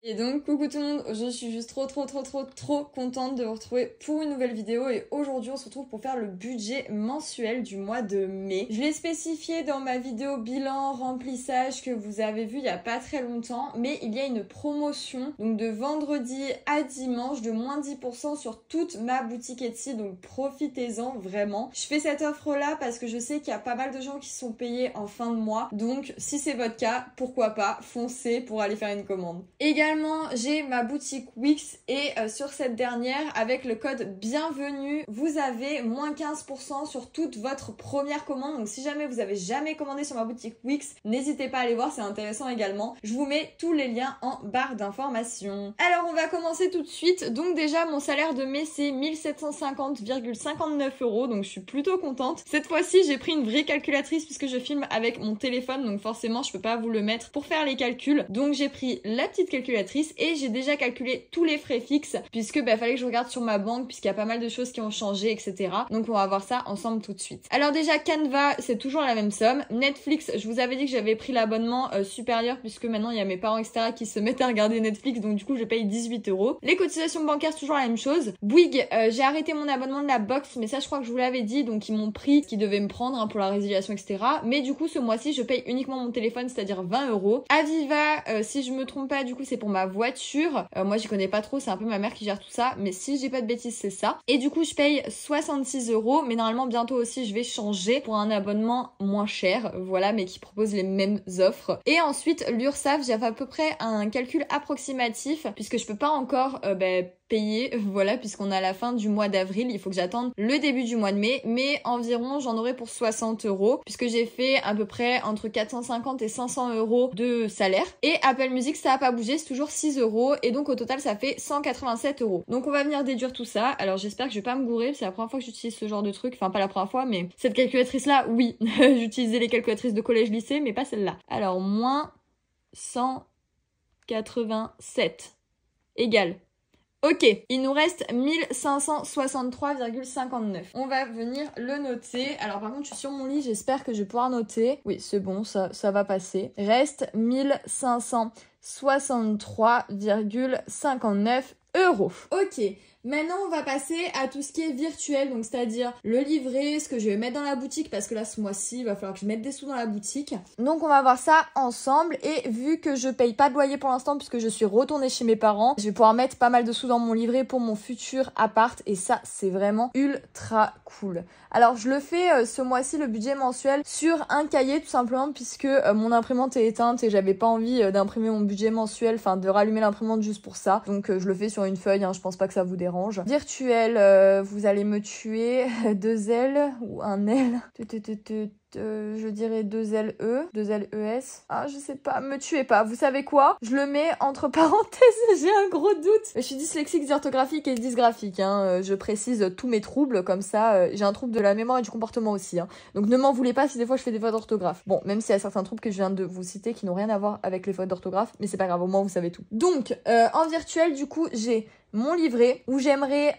Et donc coucou tout le monde, je suis juste trop contente de vous retrouver pour une nouvelle vidéo et aujourd'hui on se retrouve pour faire le budget mensuel du mois de mai. Je l'ai spécifié dans ma vidéo bilan remplissage que vous avez vu il y a pas très longtemps, mais il y a une promotion donc de vendredi à dimanche de moins 10% sur toute ma boutique Etsy, donc profitez-en vraiment. Je fais cette offre là parce que je sais qu'il y a pas mal de gens qui sont payés en fin de mois, donc si c'est votre cas, pourquoi pas, foncez pour aller faire une commande. Également, j'ai ma boutique Wix et sur cette dernière, avec le code bienvenue, vous avez moins 15% sur toute votre première commande. Donc si jamais vous avez jamais commandé sur ma boutique Wix, n'hésitez pas à aller voir, c'est intéressant également. Je vous mets tous les liens en barre d'informations. Alors on va commencer tout de suite. Donc déjà, mon salaire de mai, c'est 1750,59 €, donc je suis plutôt contente. Cette fois-ci, j'ai pris une vraie calculatrice puisque je filme avec mon téléphone, donc forcément, je peux pas vous le mettre pour faire les calculs. Donc j'ai pris la petite calculatrice et j'ai déjà calculé tous les frais fixes puisque fallait que je regarde sur ma banque puisqu'il y a pas mal de choses qui ont changé, etc. Donc on va voir ça ensemble tout de suite. Alors déjà, Canva, c'est toujours la même somme. Netflix, je vous avais dit que j'avais pris l'abonnement supérieur puisque maintenant il y a mes parents, etc. qui se mettent à regarder Netflix, donc du coup je paye 18 €. Les cotisations bancaires, c'est toujours la même chose. Bouygues, j'ai arrêté mon abonnement de la box, mais ça je crois que je vous l'avais dit, donc ils m'ont pris ce qu'ils devaient me prendre pour la résiliation, etc. Mais du coup ce mois-ci, je paye uniquement mon téléphone, c'est-à-dire 20 €. Aviva, si je me trompe pas, du coup c'est pour ma voiture. Moi j'y connais pas trop, c'est un peu ma mère qui gère tout ça, mais si j'ai pas de bêtises c'est ça. Et du coup je paye 66 €, mais normalement bientôt aussi je vais changer pour un abonnement moins cher, voilà, mais qui propose les mêmes offres. Et ensuite l'URSSAF, j'ai fait à peu près un calcul approximatif puisque je peux pas encore payer, voilà, puisqu'on est à la fin du mois d'avril, il faut que j'attende le début du mois de mai, mais environ j'en aurai pour 60 € puisque j'ai fait à peu près entre 450 et 500 € de salaire. Et Apple Music, ça a pas bougé, c'est toujours 6 € et donc au total ça fait 187 €. Donc on va venir déduire tout ça. Alors j'espère que je vais pas me gourer, c'est la première fois que j'utilise ce genre de truc, enfin pas la première fois, mais cette calculatrice là, oui, j'utilisais les calculatrices de collège-lycée, mais pas celle-là. Alors moins 187 égale. Ok, il nous reste 1563,59. On va venir le noter. Alors par contre, je suis sur mon lit, j'espère que je vais pouvoir noter. Oui, c'est bon, ça va passer. Reste 1563,59 €. Ok. Maintenant, on va passer à tout ce qui est virtuel, donc c'est-à-dire le livret, ce que je vais mettre dans la boutique, parce que là, ce mois-ci, il va falloir que je mette des sous dans la boutique. Donc, on va voir ça ensemble, et vu que je paye pas de loyer pour l'instant, puisque je suis retournée chez mes parents, je vais pouvoir mettre pas mal de sous dans mon livret pour mon futur appart, et ça, c'est vraiment ultra cool. Alors, je le fais ce mois-ci, le budget mensuel, sur un cahier, tout simplement, puisque mon imprimante est éteinte, et j'avais pas envie d'imprimer mon budget mensuel, enfin, de rallumer l'imprimante juste pour ça. Donc, je le fais sur une feuille, hein, je pense pas que ça vous dérange. Virtuel, vous allez me tuer. 2 L ou un L. Je dirais 2 LE, 2 LES. Ah, je sais pas, me tuez pas. Vous savez quoi? Je le mets entre parenthèses, j'ai un gros doute. Je suis dyslexique, dysorthographique et dysgraphique, hein. Je précise tous mes troubles, comme ça, j'ai un trouble de la mémoire et du comportement aussi, hein. Donc ne m'en voulez pas si des fois je fais des fautes d'orthographe. Bon, même s'il y a certains troubles que je viens de vous citer qui n'ont rien à voir avec les fautes d'orthographe, mais c'est pas grave, au moins vous savez tout. Donc, en virtuel, du coup, j'ai mon livret où j'aimerais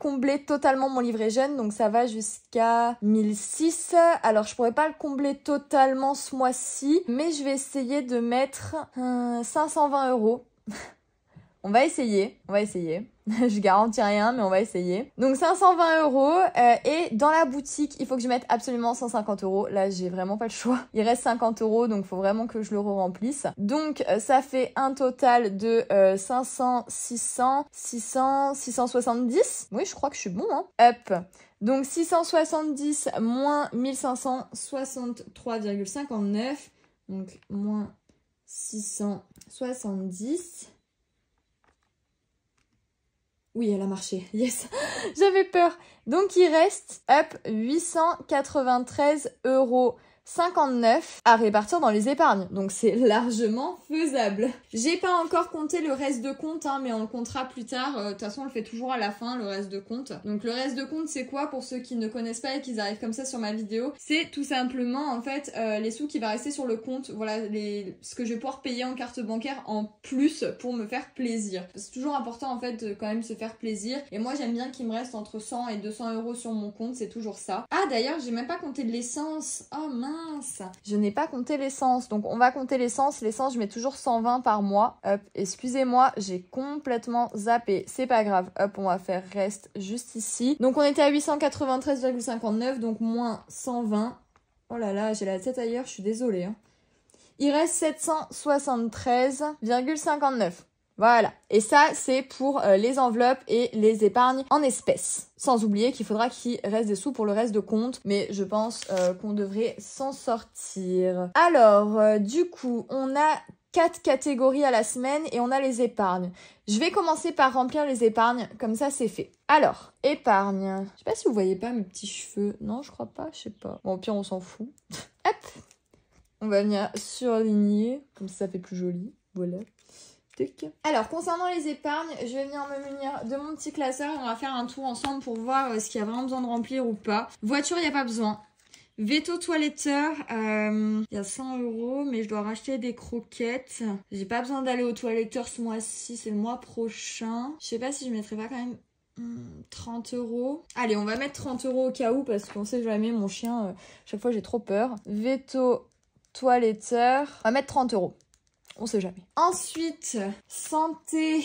combler totalement mon livret jeune, donc ça va jusqu'à 1006. Alors je pourrais pas le combler totalement ce mois-ci, mais je vais essayer de mettre 520 €. On va essayer. Je garantis rien, mais on va essayer. Donc 520 €, et dans la boutique, il faut que je mette absolument 150 €. Là, j'ai vraiment pas le choix. Il reste 50 €, donc faut vraiment que je le remplisse. Donc ça fait un total de 500, 600, 600, 670. Oui, je crois que je suis bon, hein. Hop. Donc 670 moins 1563,59. Donc moins 670. Oui, elle a marché. Yes. J'avais peur. Donc, il reste, 893,59 € à répartir dans les épargnes. Donc, c'est largement faisable. J'ai pas encore compté le reste de compte, hein, mais on le comptera plus tard. De toute façon, on le fait toujours à la fin, le reste de compte. Donc, le reste de compte, c'est quoi pour ceux qui ne connaissent pas et qui arrivent comme ça sur ma vidéo? C'est tout simplement, en fait, les sous qui va rester sur le compte. Voilà, ce que je vais pouvoir payer en carte bancaire en plus pour me faire plaisir. C'est toujours important, en fait, de quand même se faire plaisir. Et moi, j'aime bien qu'il me reste entre 100 et 200 € sur mon compte. C'est toujours ça. Ah, d'ailleurs, j'ai même pas compté de l'essence. Oh mince. mince, je n'ai pas compté l'essence. Donc on va compter l'essence. L'essence, je mets toujours 120 par mois. Hop, excusez-moi, j'ai complètement zappé. C'est pas grave. Hop, on va faire reste juste ici. Donc on était à 893,59, donc moins 120. Oh là là, j'ai la tête ailleurs, je suis désolée. Hein. Il reste 773,59. Voilà. Et ça, c'est pour les enveloppes et les épargnes en espèces. Sans oublier qu'il faudra qu'il reste des sous pour le reste de compte. Mais je pense qu'on devrait s'en sortir. Alors, du coup, on a 4 catégories à la semaine et on a les épargnes. Je vais commencer par remplir les épargnes, comme ça c'est fait. Alors, épargne. Je sais pas si vous voyez pas mes petits cheveux. Non, je crois pas, je sais pas. Bon, au pire, on s'en fout. Hop. On va venir surligner, comme ça fait plus joli. Voilà. Alors, concernant les épargnes, je vais venir me munir de mon petit classeur et on va faire un tour ensemble pour voir ce qu'il y a vraiment besoin de remplir ou pas. Voiture, il n'y a pas besoin. Veto toiletteur, il y a 100 €, mais je dois racheter des croquettes. J'ai pas besoin d'aller au toiletteur ce mois-ci, c'est le mois prochain. Je sais pas si je mettrais pas quand même 30 €. Allez, on va mettre 30 € au cas où, parce qu'on sait jamais, mon chien, chaque fois j'ai trop peur. Veto toiletteur, on va mettre 30 €. On sait jamais. Ensuite, santé.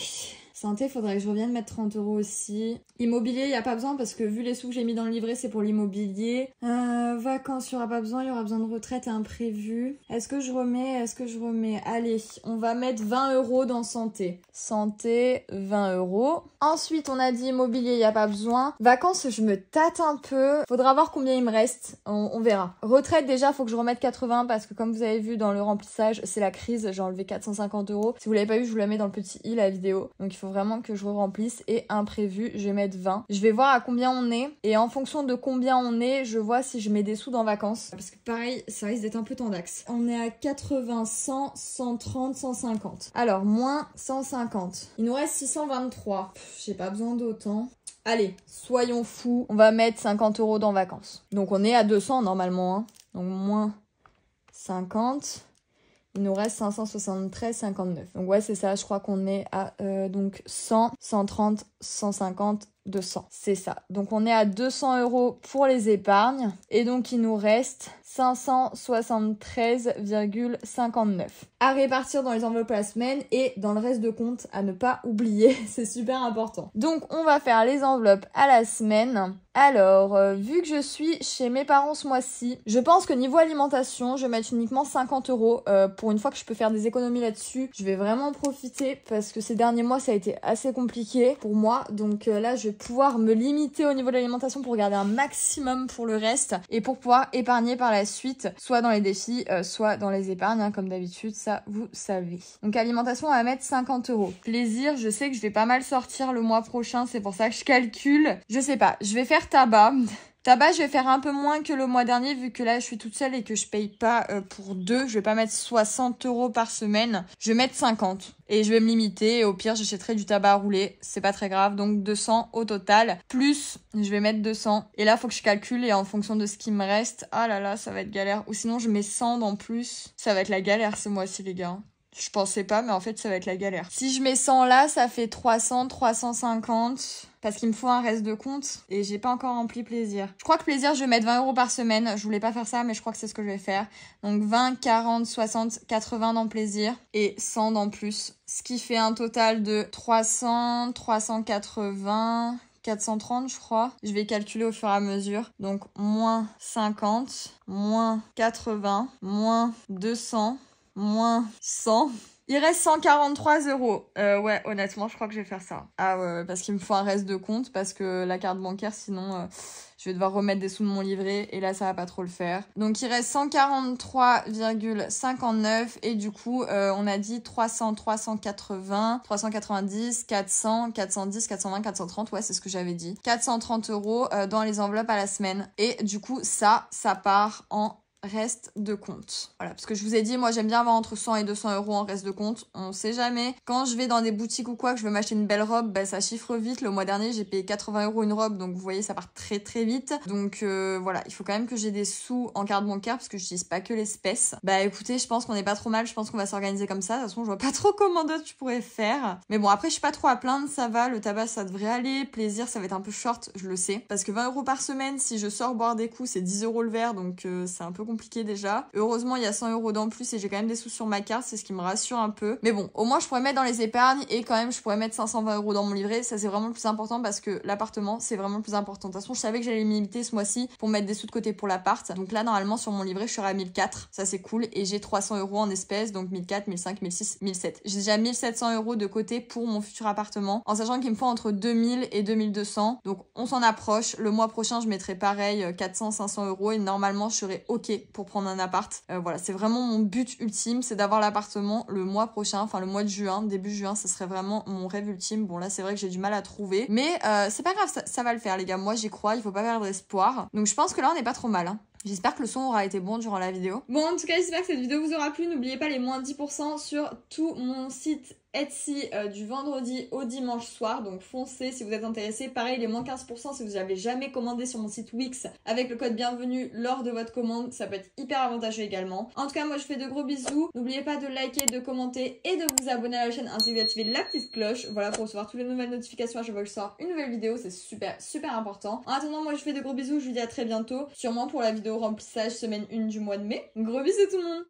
Santé, faudrait que je revienne mettre 30 € aussi. Immobilier, il n'y a pas besoin parce que vu les sous que j'ai mis dans le livret, c'est pour l'immobilier. Vacances, il n'y aura pas besoin. Il y aura besoin de retraite et imprévu. Est-ce que je remets? Allez, on va mettre 20 € dans santé. Santé, 20 €. Ensuite, on a dit immobilier, il n'y a pas besoin. Vacances, je me tâte un peu. Faudra voir combien il me reste. On verra. Retraite, déjà, faut que je remette 80 parce que comme vous avez vu dans le remplissage, c'est la crise. J'ai enlevé 450 €. Si vous l'avez pas vu, je vous la mets dans le petit i, la vidéo. Donc, il faut vraiment que je remplisse. Et imprévu, je vais mettre 20. Je vais voir à combien on est. Et en fonction de combien on est, je vois si je mets des sous dans vacances. Parce que pareil, ça risque d'être un peu tendax. On est à 80, 100, 130, 150. Alors, moins 150. Il nous reste 623. J'ai pas besoin d'autant. Allez, soyons fous. On va mettre 50 € dans vacances. Donc, on est à 200 normalement. Hein. Donc, moins 50. Il nous reste 573,59. Donc ouais, c'est ça, je crois qu'on est à donc 100, 130, 150, 200. C'est ça. Donc on est à 200 € pour les épargnes. Et donc il nous reste 573,59 à répartir dans les enveloppes à la semaine et dans le reste de compte à ne pas oublier. C'est super important. Donc on va faire les enveloppes à la semaine. Alors, vu que je suis chez mes parents ce mois-ci, je pense que niveau alimentation, je vais mettre uniquement 50 € pour une fois que je peux faire des économies là-dessus. Je vais vraiment profiter parce que ces derniers mois, ça a été assez compliqué pour moi. Donc là, je vais pouvoir me limiter au niveau de l'alimentation pour garder un maximum pour le reste et pour pouvoir épargner par la suite, soit dans les défis, soit dans les épargnes, hein, comme d'habitude, ça vous savez. Donc alimentation, on va mettre 50 €. Plaisir, je sais que je vais pas mal sortir le mois prochain, c'est pour ça que je calcule. Je sais pas, je vais faire tabac. Tabac, je vais faire un peu moins que le mois dernier vu que là je suis toute seule et que je paye pas pour deux. Je vais pas mettre 60 € par semaine. Je vais mettre 50 et je vais me limiter. Et au pire, j'achèterai du tabac à rouler. C'est pas très grave. Donc 200 au total. Plus, je vais mettre 200. Et là, faut que je calcule et en fonction de ce qui me reste. Ah là là, ça va être galère. Ou sinon, je mets 100 en plus. Ça va être la galère ce mois-ci, les gars. Je pensais pas, mais en fait, ça va être la galère. Si je mets 100 là, ça fait 300, 350. Parce qu'il me faut un reste de compte. Et j'ai pas encore rempli plaisir. Je crois que plaisir, je vais mettre 20 € par semaine. Je voulais pas faire ça, mais je crois que c'est ce que je vais faire. Donc 20, 40, 60, 80 dans plaisir. Et 100 dans plus. Ce qui fait un total de 300, 380... 430 je crois. Je vais calculer au fur et à mesure. Donc moins 50, moins 80, moins 200, moins 100. Il reste 143 €. Ouais, honnêtement, je crois que je vais faire ça. Ah ouais, parce qu'il me faut un reste de compte, parce que la carte bancaire, sinon, je vais devoir remettre des sous de mon livret, et là, ça va pas trop le faire. Donc, il reste 143,59, et du coup, on a dit 300, 380, 390, 400, 410, 420, 430, ouais, c'est ce que j'avais dit. 430 € dans les enveloppes à la semaine. Et du coup, ça part en reste de compte. Voilà, parce que je vous ai dit, moi j'aime bien avoir entre 100 et 200 € en reste de compte. On sait jamais. Quand je vais dans des boutiques ou quoi, que je veux m'acheter une belle robe, bah ça chiffre vite. Le mois dernier, j'ai payé 80 € une robe, donc vous voyez, ça part très très vite. Donc voilà, il faut quand même que j'ai des sous en carte bancaire parce que j'utilise pas que l'espèce. Bah écoutez, je pense qu'on est pas trop mal. Je pense qu'on va s'organiser comme ça. De toute façon, je vois pas trop comment d'autres je pourrais faire. Mais bon, après, je suis pas trop à plaindre, ça va. Le tabac, ça devrait aller. Plaisir, ça va être un peu short, je le sais. Parce que 20 € par semaine, si je sors boire des coups, c'est 10 € le verre, donc c'est un peu compliqué déjà. Heureusement, il y a 100 € d'en plus et j'ai quand même des sous sur ma carte, c'est ce qui me rassure un peu. Mais bon, au moins je pourrais mettre dans les épargnes et quand même je pourrais mettre 520 € dans mon livret. Ça c'est vraiment le plus important parce que l'appartement c'est vraiment le plus important. De toute façon, je savais que j'allais me limiter ce mois-ci pour mettre des sous de côté pour l'appart. Donc là, normalement sur mon livret, je serai à 1004. Ça c'est cool et j'ai 300 € en espèces, donc 1004, 1005, 1006, 1007. J'ai déjà 1700 € de côté pour mon futur appartement, en sachant qu'il me faut entre 2000 et 2200. Donc on s'en approche. Le mois prochain, je mettrai pareil 400, 500 € et normalement je serai ok pour prendre un appart. Voilà, c'est vraiment mon but ultime, c'est d'avoir l'appartement le mois prochain, enfin le mois de juin, début juin, ce serait vraiment mon rêve ultime. Bon là c'est vrai que j'ai du mal à trouver, mais c'est pas grave, ça va le faire les gars, moi j'y crois, il faut pas perdre espoir. Donc je pense que là on n'est pas trop mal, hein. J'espère que le son aura été bon durant la vidéo. Bon, en tout cas, j'espère que cette vidéo vous aura plu. N'oubliez pas les moins 10% sur tout mon site Etsy du vendredi au dimanche soir. Donc foncez si vous êtes intéressé. Pareil, les moins 15% si vous n'avez jamais commandé sur mon site Wix avec le code bienvenue lors de votre commande. Ça peut être hyper avantageux également. En tout cas, moi je fais de gros bisous. N'oubliez pas de liker, de commenter et de vous abonner à la chaîne ainsi que d'activer la petite cloche. Voilà, pour recevoir toutes les nouvelles notifications à chaque fois que je sors une nouvelle vidéo. C'est super important. En attendant, moi je fais de gros bisous. Je vous dis à très bientôt. Sûrement pour la vidéo remplissage semaine 1 du mois de mai. Gros bisous tout le monde!